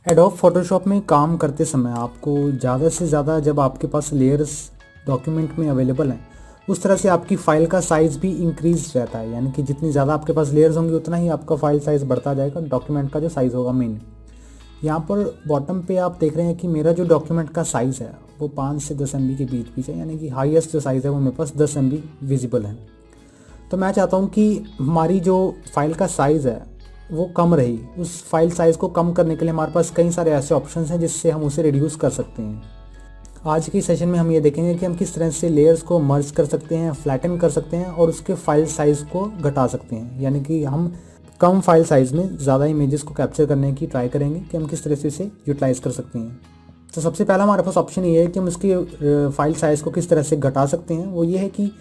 Adobe Photoshop में काम करते समय आपको ज़्यादा से ज़्यादा जब आपके पास लेयर्स डॉक्यूमेंट में अवेलेबल हैं उस तरह से आपकी फ़ाइल का साइज़ भी इंक्रीज रहता है, यानी कि जितनी ज़्यादा आपके पास लेयर्स होंगी उतना ही आपका फ़ाइल साइज़ बढ़ता जाएगा। डॉक्यूमेंट का जो साइज़ होगा मेन यहाँ पर बॉटम पे आप देख रहे हैं कि मेरा जो डॉक्यूमेंट का साइज़ है वो 5 से 10 MB के बीच बीच है, यानी कि हाईएस्ट जो साइज़ है वो मेरे पास 10 MB विजिबल है। तो मैं चाहता हूँ कि हमारी जो फाइल का साइज़ है वो कम रही। उस फाइल साइज़ को कम करने के लिए हमारे पास कई सारे ऐसे ऑप्शंस हैं जिससे हम उसे रिड्यूस कर सकते हैं। आज के सेशन में हम ये देखेंगे कि हम किस तरह से लेयर्स को मर्ज कर सकते हैं, फ्लैटन कर सकते हैं और उसके फाइल साइज़ को घटा सकते हैं, यानी कि हम कम फाइल साइज़ में ज़्यादा इमेजेस को कैप्चर करने की ट्राई करेंगे कि हम किस तरह से इसे यूटिलाइज़ कर सकते हैं। तो सबसे पहला हमारे पास ऑप्शन ये है कि हम उसकी फाइल साइज़ को किस तरह से घटा सकते हैं। वो ये है कि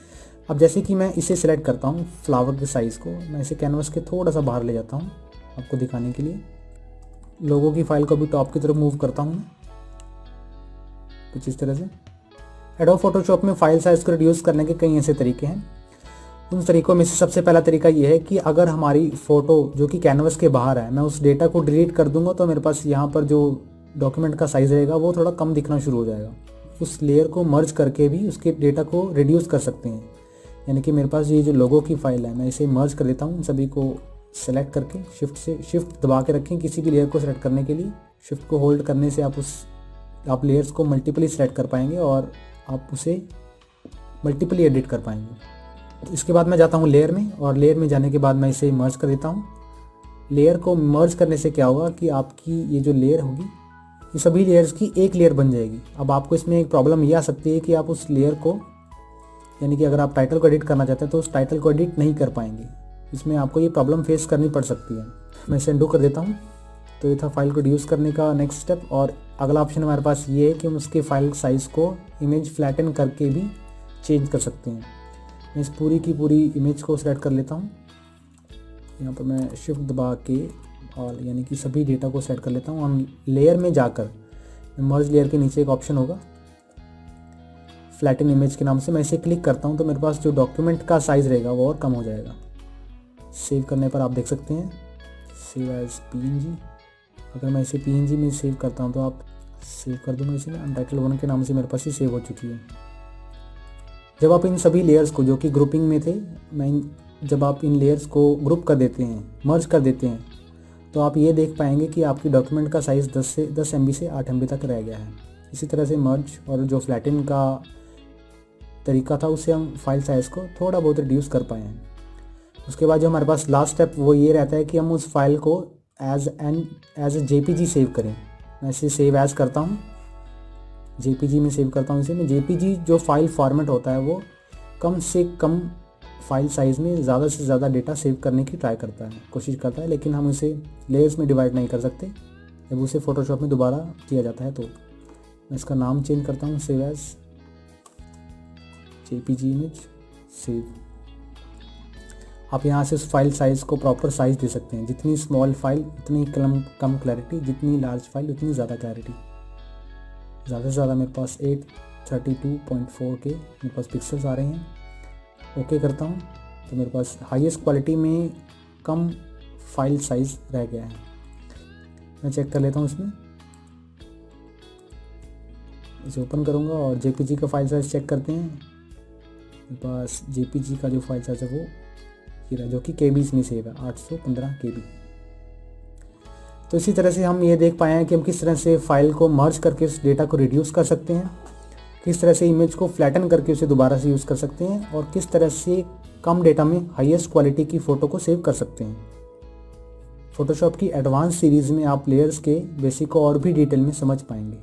अब जैसे कि मैं इसे सिलेक्ट करता हूँ फ्लावर के साइज़ को, मैं इसे कैनवस के थोड़ा सा बाहर ले जाता हूँ आपको दिखाने के लिए। लोगों की फाइल को भी टॉप की तरफ मूव करता हूँ कुछ इस तरह से। एडोब फोटोशॉप में फाइल साइज़ को रिड्यूस करने के कई ऐसे तरीके हैं। उन तरीकों में से सबसे पहला तरीका ये है कि अगर हमारी फ़ोटो जो कि कैनवस के बाहर है, मैं उस डेटा को डिलीट कर दूंगा तो मेरे पास यहाँ पर जो डॉक्यूमेंट का साइज़ रहेगा वो थोड़ा कम दिखना शुरू हो जाएगा। उस लेयर को मर्ज करके भी उसके डेटा को रिड्यूस कर सकते हैं, यानी कि मेरे पास ये जो लोगों की फ़ाइल है मैं इसे मर्ज कर देता हूँ। इन सभी को सेलेक्ट करके शिफ्ट दबा के रखें किसी भी लेयर को सेलेक्ट करने के लिए। शिफ्ट को होल्ड करने से आप लेयर्स को मल्टीपली सेलेक्ट कर पाएंगे और आप उसे मल्टीपली एडिट कर पाएंगे। तो इसके बाद मैं जाता हूँ लेयर में, और लेयर में जाने के बाद मैं इसे मर्ज कर देता हूँ। लेयर को मर्ज करने से क्या होगा कि आपकी ये जो लेयर होगी ये सभी लेयर्स की एक लेयर बन जाएगी। अब आपको इसमें एक प्रॉब्लम ये आ सकती है कि आप उस लेयर को, यानी कि अगर आप टाइटल को एडिट करना चाहते हैं तो उस टाइटल को एडिट नहीं कर पाएंगे। इसमें आपको ये प्रॉब्लम फेस करनी पड़ सकती है। मैं इसे अनडू कर देता हूँ। तो ये था फाइल को रिड्यूस करने का नेक्स्ट स्टेप। और अगला ऑप्शन हमारे पास ये है कि हम उसके फाइल साइज़ को इमेज फ्लैटन करके भी चेंज कर सकते हैं। मैं इस पूरी की पूरी इमेज को सेलेक्ट कर लेता हूँ। यहाँ पर मैं शिफ्ट दबा के और यानी कि सभी डेटा को सेलेक्ट कर लेता हूँ। हम लेयर में जाकर मर्ज लेयर के नीचे एक ऑप्शन होगा फ्लैटन इमेज के नाम से, मैं इसे क्लिक करता हूँ तो मेरे पास जो डॉक्यूमेंट का साइज़ रहेगा वो और कम हो जाएगा। सेव करने पर आप देख सकते हैं सेव एज PNG। अगर मैं इसे PNG में सेव करता हूँ तो आप सेव कर दूँगा इसे, अनटाइटल 1 के नाम से मेरे पास ही सेव हो चुकी है। जब आप इन सभी लेयर्स को जो कि ग्रुपिंग में थे, जब आप इन लेयर्स को ग्रुप कर देते हैं, मर्ज कर देते हैं, तो आप ये देख पाएंगे कि आपकी डॉक्यूमेंट का साइज़ 10 MB से 8 MB तक रह गया है। इसी तरह से मर्ज और जो फ्लैटन का तरीका था उससे हम फाइल साइज़ को थोड़ा बहुत रिड्यूस कर पाए हैं। उसके बाद जो हमारे पास लास्ट स्टेप वो ये रहता है कि हम उस फाइल को एज ए JPG सेव करें। मैं इसे सेव एज करता हूँ, JPG में सेव करता हूँ इसे। मैं JPG जो फाइल फॉर्मेट होता है वो कम से कम फाइल साइज़ में ज़्यादा से ज़्यादा डेटा सेव करने की कोशिश करता है, लेकिन हम इसे लेयर्स में डिवाइड नहीं कर सकते जब उसे फ़ोटोशॉप में दोबारा किया जाता है। तो मैं इसका नाम चेंज करता हूँ, save as JPG image save. आप यहाँ से उस फाइल साइज़ को प्रॉपर साइज़ दे सकते हैं। जितनी स्मॉल फाइल उतनी कम क्लैरिटी, जितनी लार्ज फाइल उतनी ज़्यादा क्लैरिटी। ज़्यादा से ज़्यादा मेरे पास 832.4 के मेरे पास पिक्सल्स आ रहे हैं। ओके करता हूँ तो मेरे पास हाईएस्ट क्वालिटी में कम फाइल साइज़ रह गया है। मैं चेक कर लेता हूँ इसमें, इसे ओपन करूँगा और JPG का फाइल साइज़ चेक करते हैं। मेरे पास JPG का जो फाइल साइज़ है वो ये रहा, जो कि KBs में सेव है, 815 KB। तो इसी तरह से हम ये देख पाए हैं कि हम किस तरह से फाइल को मर्ज करके उस डेटा को रिड्यूस कर सकते हैं, किस तरह से इमेज को फ्लैटन करके उसे दोबारा से यूज़ कर सकते हैं, और किस तरह से कम डेटा में हाईएस्ट क्वालिटी की फ़ोटो को सेव कर सकते हैं। फ़ोटोशॉप की एडवांस सीरीज़ में आप लेयर्स के बेसिक को और भी डिटेल में समझ पाएंगे।